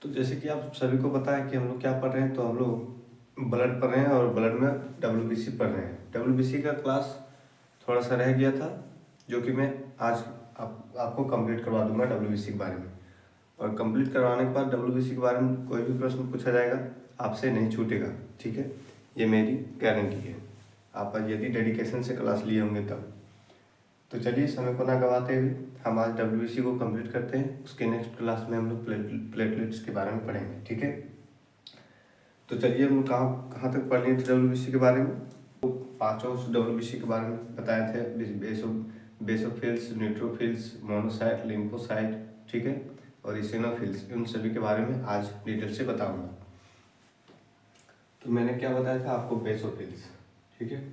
तो जैसे कि आप सभी को पता है कि हम लोग क्या पढ़ रहे हैं, तो हम लोग ब्लड पढ़ रहे हैं और ब्लड में डब्ल्यूबीसी पढ़ रहे हैं। डब्ल्यूबीसी का क्लास थोड़ा सा रह गया था, जो कि मैं आज आपको कंप्लीट करवा दूंगा डब्ल्यूबीसी के बारे में। और कंप्लीट करवाने के बाद डब्ल्यूबीसी के बारे में कोई भी प्रश्न पूछा जाएगा, आपसे नहीं छूटेगा, ठीक है। ये मेरी गारंटी है, आप यदि डेडिकेशन से क्लास लिए होंगे तब। तो चलिए समय को ना गवाते हुए हम आज डब्ल्यूबीसी को कंप्लीट करते हैं। उसके नेक्स्ट क्लास में हम लोग प्लेटलेट्स के बारे में पढ़ेंगे, ठीक है। तो चलिए हम कहाँ कहाँ तक पढ़ लिए थे डब्ल्यूबीसी के बारे में। तो पांचों डब्ल्यूबीसी के बारे में बताए थे, बेसोफिल्स, न्यूट्रोफिल्स, मोनोसाइट, लिम्फोसाइट, ठीक है, और इसिनोफिल्स, उन सभी के बारे में आज डिटेल से बताऊंगा। तो मैंने क्या बताया था आपको, बेसोफिल्स, ठीक है।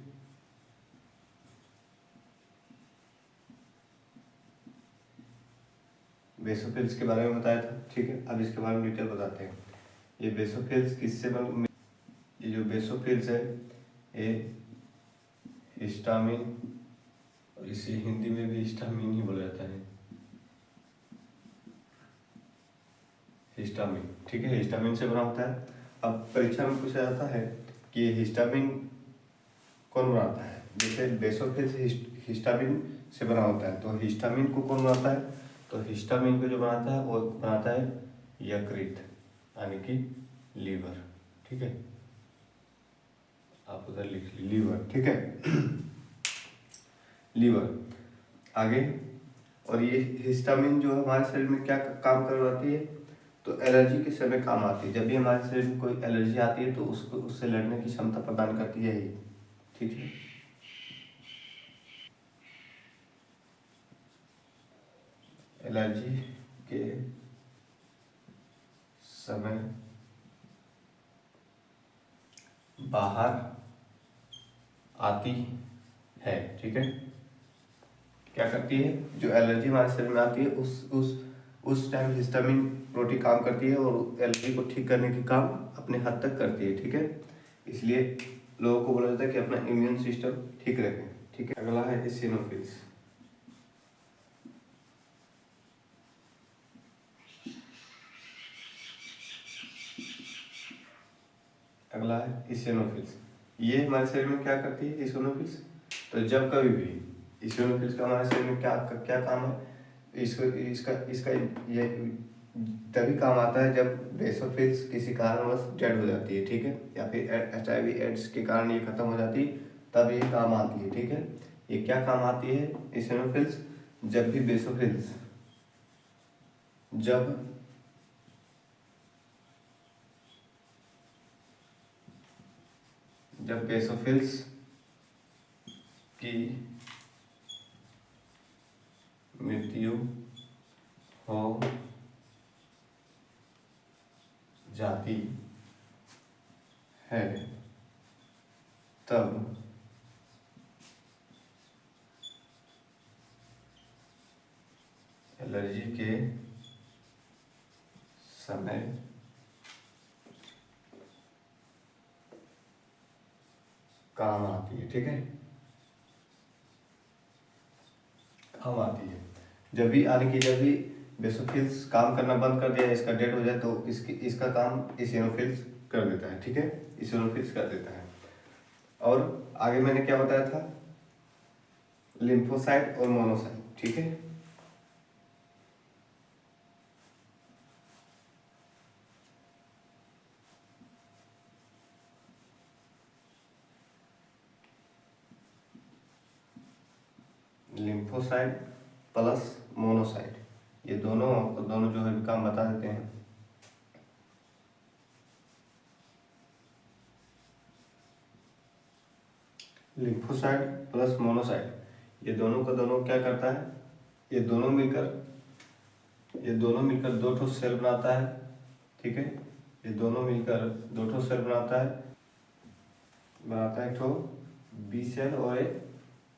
बेसोफिल्स के बारे में बताया था, ठीक है। अब इसके बारे में डिटेल बताते हैं। ये बेसोफिल्स किससे बन, ये जो बेसोफिल्स है ये हिस्टामिन, और इसे हिंदी में भी हिस्टामिन ही बोला जाता है, हिस्टामिन, ठीक है। हिस्टामिन से बना होता है। अब परीक्षा में पूछा जाता है कि हिस्टामिन कौन बनाता है। जैसे बेसोफिल्स हिस्टामिन से बना होता है, तो हिस्टामिन को कौन बनाता है, तो हिस्टामिन को जो बनाता है वो बनाता है यकृत, यानी कि लीवर, ठीक है। आप उधर लिख लीजिए लीवर, ठीक है। लीवर आगे। और ये हिस्टामिन जो हमारे शरीर में क्या काम करवाती है, तो एलर्जी के समय काम आती है। जब भी हमारे शरीर में कोई एलर्जी आती है तो उसको उससे लड़ने की क्षमता प्रदान करती है ये, ठीक है। एलर्जी के समय बाहर आती है, ठीक है। क्या करती है, जो एलर्जी हमारे शरीर में आती है उस टाइम हिस्टामिन प्रोटीन काम करती है और एलर्जी को ठीक करने के काम अपने हद तक करती है, ठीक है। इसलिए लोगों को बोला जाता है कि अपना इम्यून सिस्टम ठीक रखें, ठीक है। अगला है इसिनोफिल्स। अगला है इसिनोफिल्स। ये हमारे शरीर में क्या करती है इसिनोफिल्स, तो जब कभी भी इसिनोफिल्स का हमारे शरीर में क्या क्या काम है, इसको इसका इसका ये तभी काम आता है जब बेसोफिल्स किसी कारणवश डेड हो जाती है, ठीक है, या फिर HIV एड्स के कारण ये खत्म हो जाती है, तब ये काम आती है, ठीक है। ये क्या काम आती है इसिनोफिल्स, जब भी बेसोफिल्स जब जब बेसोफिल्स की मृत्यु हो जाती है तब एलर्जी के समय काम आती है, ठीक है, काम आती है। जब भी आने की जब भी बेसोफिल्स काम करना बंद कर दिया, इसका डेड हो जाए, तो इसका काम इसिनोफिल्स कर देता है, ठीक है, इसिनोफिल्स कर देता है। और आगे मैंने क्या बताया था, लिम्फोसाइट और मोनोसाइट, ठीक है। लिम्फोसाइट प्लस मोनोसाइट, ये दोनों जो है काम बता देते हैं। लिम्फोसाइट प्लस मोनोसाइट, ये दोनों का दोनों क्या करता है, ये दोनों मिलकर दो ठो सेल बनाता है, ठीक है। ये दोनों मिलकर दो ठो सेल बनाता है एक ठो बी सेल और एक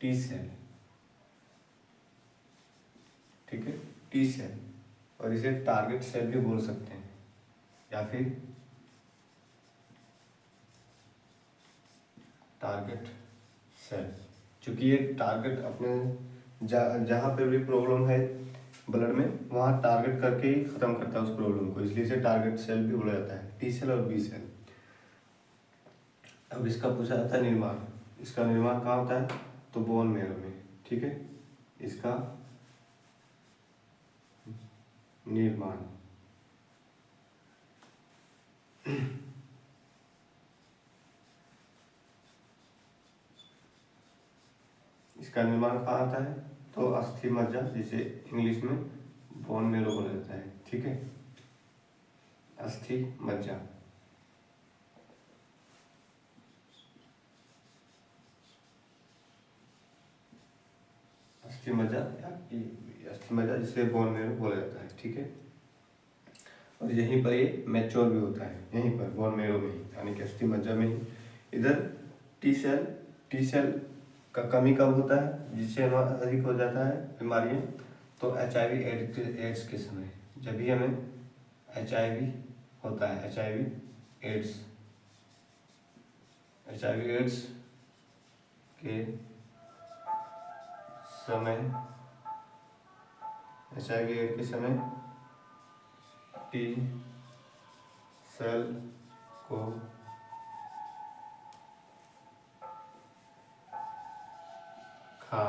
टी सेल, ठीक है, टी सेल। और इसे टारगेट सेल भी बोल सकते हैं, या फिर टारगेट सेल। चूंकि ये टारगेट अपने जहाँ पे भी प्रॉब्लम है ब्लड में वहाँ टारगेट करके ही ख़त्म करता है उस प्रॉब्लम को, इसलिए इसे टारगेट सेल भी बोला जाता है, टी सेल और बी सेल। अब इसका पूछा जाता है निर्माण, इसका निर्माण कहाँ होता है, तो बोन मैरो में, ठीक है। इसका निर्माण इसका निर्माण कहाँ आता है, तो अस्थि मज्जा, जिसे इंग्लिश में बोन मैरो बोला जाता है, ठीक है, अस्थि मज्जा। अस्थि मज्जा जिसे बोन मैरो बोला जाता है, ठीक है। और यहीं पर ये मैच्योर भी होता है, यहीं पर बोन मैरो में ही, यानी कि अस्थि मज्जा में ही। इधर टी सेल का कमी कब होता है, जिससे हमारा अधिक हो जाता है बीमारियाँ, तो HIV एड्स के समय, जब भी हमें HIV होता है, HIV एड्स के समय, HIV एड्स के समय टी सेल को खा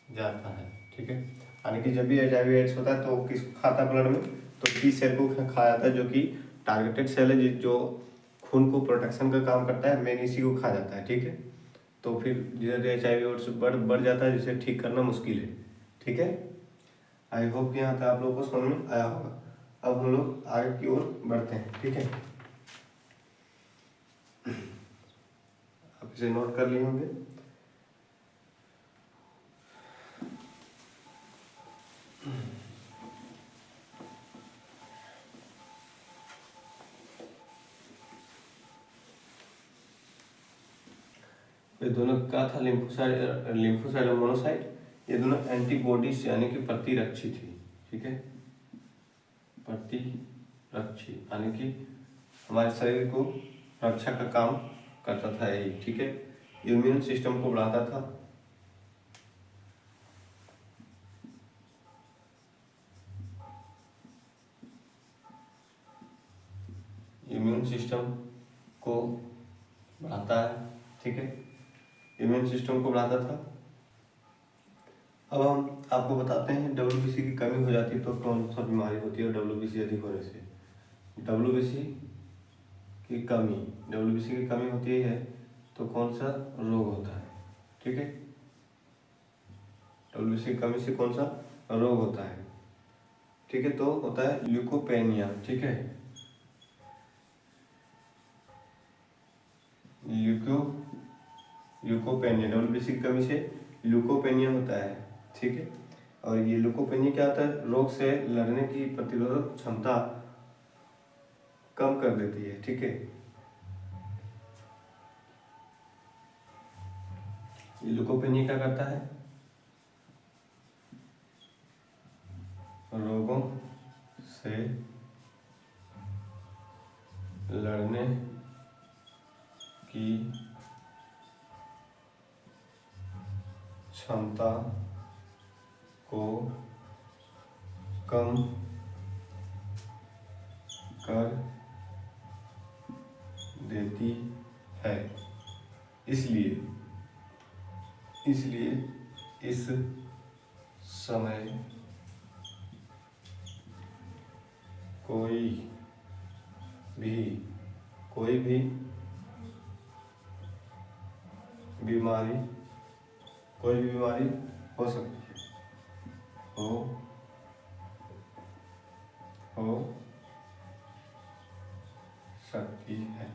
जाता है, ठीक है। यानी कि जब भी HIV एड्स होता है तो किसको खाता है ब्लड में, तो टी सेल को खाया जाता है, जो कि टारगेटेड सेल है, जो खून को प्रोटेक्शन का काम करता है, मेन इसी को खा जाता है, ठीक है। तो फिर धीरे धीरे HIV एड्स बढ़ जाता है, जिसे ठीक करना मुश्किल है, ठीक है। आई होप कि यहाँ तक आप लोगों को समझ में आया होगा। अब हम लोग आगे की ओर बढ़ते हैं, ठीक है। आप इसे नोट कर लिए होंगे। ये दोनों क्या था, लिम्फोसाइट और मोनोसाइट, ये दोनों एंटीबॉडीज यानी कि प्रतिरक्षी थी, ठीक है, प्रतिरक्षी यानी कि हमारे शरीर को रक्षा का काम करता था यही, ठीक है। इम्यून सिस्टम को बढ़ाता था, इम्यून सिस्टम को बढ़ाता है, ठीक है, इम्यून सिस्टम को बढ़ाता था। अब हम आपको बताते हैं WBC की कमी हो जाती है तो कौन सा बीमारी होती है WBC अधिक होने से। WBC की कमी होती है तो कौन सा रोग होता है, ठीक है। WBC की कमी से कौन सा रोग होता है, ठीक है, तो होता है ल्यूकोपेनिया, ठीक है, ल्यूकोपेनिया। WBC की कमी से ल्यूकोपेनिया होता है, ठीक है। और ये ल्यूकोपेनिया क्या होता है, रोग से लड़ने की प्रतिरोधक क्षमता कम कर देती है, ठीक है। ये ल्यूकोपेनिया क्या करता है, रोगों से लड़ने की क्षमता को कम कर देती है। इसलिए इस समय कोई भी बीमारी हो सकती है, हो सकती है,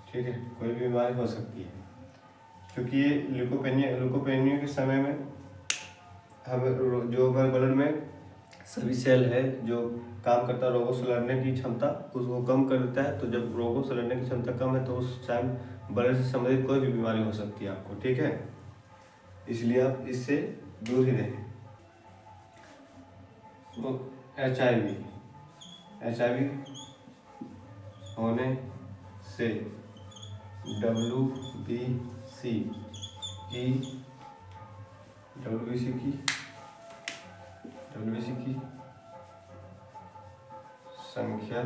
ठीक है, कोई भी बीमारी हो सकती है, क्योंकि ये ल्यूकोपेनिया के समय में हमें जो हमारे ब्लड में सभी सेल है जो काम करता है रोगों से लड़ने की क्षमता, उसको कम कर देता है। तो जब रोगों से लड़ने की क्षमता कम है तो उस टाइम ब्लड से संबंधित कोई भी बीमारी हो सकती है आपको, ठीक है। इसलिए आप इससे दूर ही रहें। तो HIV होने से WBC की डब्ल्यूबीसी की संख्या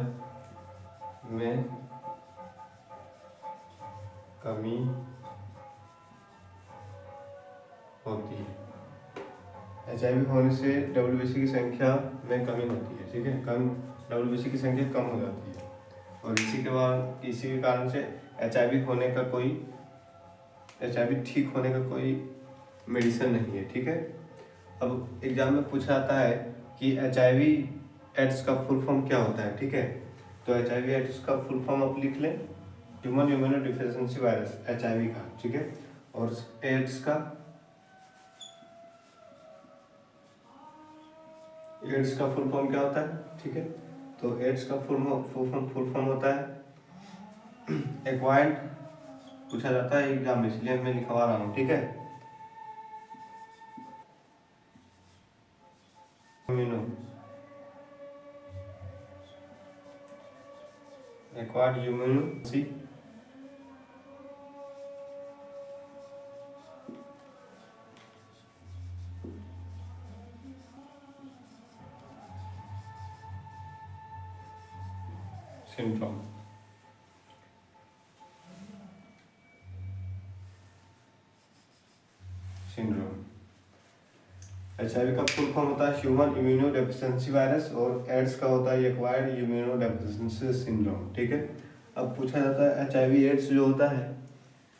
में कमी होती है। एचआईवी होने से डब्ल्यूबीसी की संख्या में कमी होती है, ठीक है, डब्ल्यूबीसी की संख्या कम हो जाती है। और इसी के कारण से एचआईवी ठीक होने का कोई मेडिसिन नहीं है, ठीक है। अब एग्जाम में पूछा जाता है कि एचआईवी एड्स का फुल फॉर्म क्या होता है, ठीक है। तो एचआईवी एड्स का फुल फॉर्म आप लिख लें, ह्यूमन इम्यूनोडेफिशिएंसी वायरस, एचआईवी का, ठीक है। और एड्स का फुल फॉर्म क्या होता है, ठीक है। तो एड्स का फुल फॉर्म होता है एक्वायर्ड, पूछा जाता है एग्जाम में, इसलिए मैं लिखवा रहा हूँ, ठीक है। Acquired immuno syndrome. एचआईवी का फुल फॉर्म होता है ह्यूमन इम्यूनोडेफिशिएंसी वायरस और एड्स का होता है एक्वायर्ड इम्यूनोडेफिशिएंसी सिंड्रोम, ठीक है। अब पूछा जाता है एचआईवी एड्स जो होता है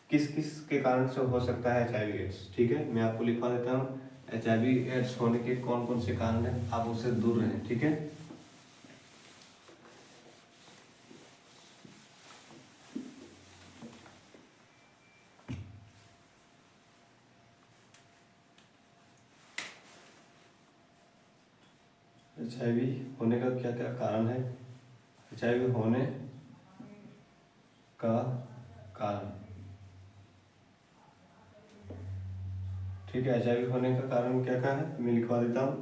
किस किस के कारण से हो सकता है एचआईवी एड्स, ठीक है। मैं आपको लिखवा देता हूँ एचआईवी एड्स होने के कौन कौन से कारण हैं, आप उससे दूर रहें, ठीक है। एचआईवी होने का क्या क्या कारण है, एचआईवी होने का कारण, ठीक है। एचआईवी होने का कारण क्या क्या है मैं लिखवा देता हूँ।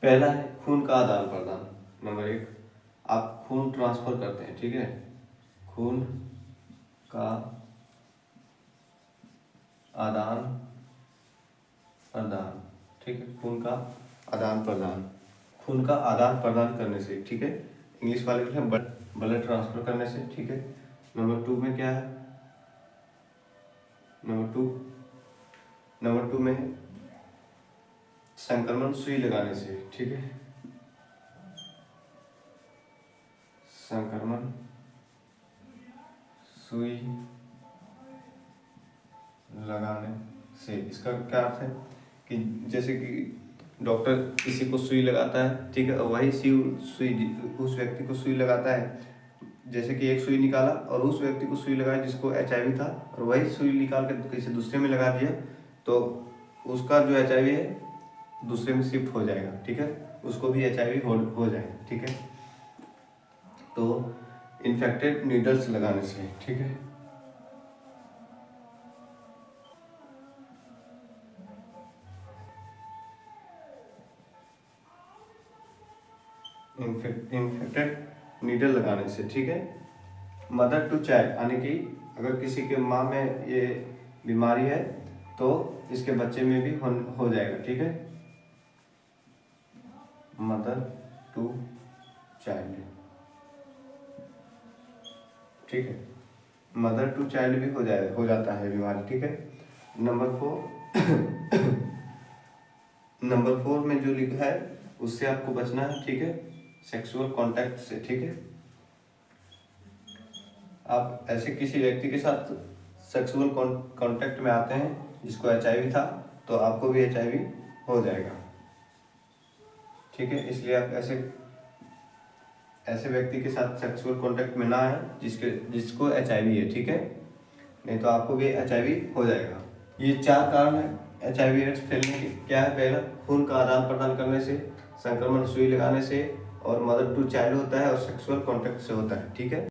पहला है खून का आदान प्रदान। नंबर 1, आप खून ट्रांसफर करते हैं, ठीक है, खून का आदान प्रदान, ठीक है, खून का आदान प्रदान करने से, ठीक है। इंग्लिश वाले के लिए ब्लड ट्रांसफर करने से, ठीक है। नंबर 2 में क्या है, नंबर टू में संक्रमण सुई लगाने से, ठीक है, संक्रमण सुई लगाने से। इसका क्या अर्थ है कि जैसे कि डॉक्टर किसी को सुई लगाता है, ठीक है, और वही सुई उस व्यक्ति को सुई लगाता है, जैसे कि एक सुई निकाला और उस व्यक्ति को सुई लगाया जिसको एचआईवी था, और वही सुई निकाल कर किसी दूसरे में लगा दिया, तो उसका जो एचआईवी है दूसरे में शिफ्ट हो जाएगा, ठीक है, उसको भी एचआईवी हो जाएगा, ठीक है। तो इन्फेक्टेड नीडल्स लगाने से, ठीक है, इन्फेक्टेड नीडल लगाने से, ठीक है। मदर टू चाइल्ड, यानी कि अगर किसी के माँ में ये बीमारी है तो इसके बच्चे में भी हो जाएगा, ठीक है, मदर टू चाइल्ड, ठीक है, मदर टू चाइल्ड भी हो जाता है बीमारी, ठीक है। नंबर 4 में जो लिखा है उससे आपको बचना है, ठीक है, सेक्सुअल कांटेक्ट से, ठीक है। आप ऐसे किसी व्यक्ति के साथ सेक्सुअल कांटेक्ट में आते हैं जिसको एचआईवी था, तो आपको भी एचआईवी हो जाएगा, ठीक है। इसलिए आप ऐसे व्यक्ति के साथ सेक्सुअल कांटेक्ट में ना आए जिसको एचआईवी है, ठीक है, नहीं तो आपको भी एचआईवी हो जाएगा। ये 4 कारण है एचआईवी एड्स फैलने के। क्या है, पहला खून का आदान प्रदान करने से, संक्रमण सुई लगाने से, और मदर टू चाइल्ड होता है, और सेक्सुअल कांटेक्ट से होता है, ठीक है।